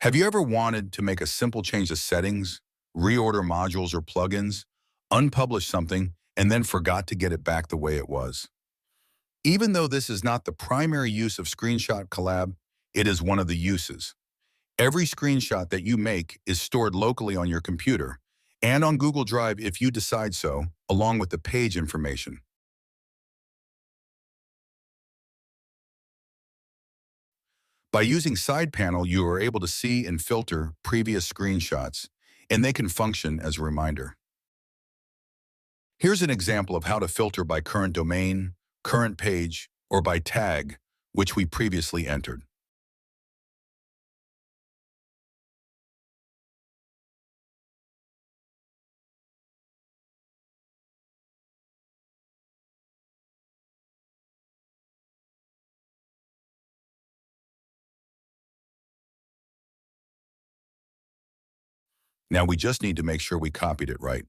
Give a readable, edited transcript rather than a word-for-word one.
Have you ever wanted to make a simple change to settings, reorder modules or plugins, unpublish something, and then forgot to get it back the way it was? Even though this is not the primary use of Screenshot Collab, it is one of the uses. Every screenshot that you make is stored locally on your computer and on Google Drive if you decide so, along with the page information. By using Side Panel, you are able to see and filter previous screenshots, and they can function as a reminder. Here's an example of how to filter by current domain, current page, or by tag, which we previously entered. Now we just need to make sure we copied it right.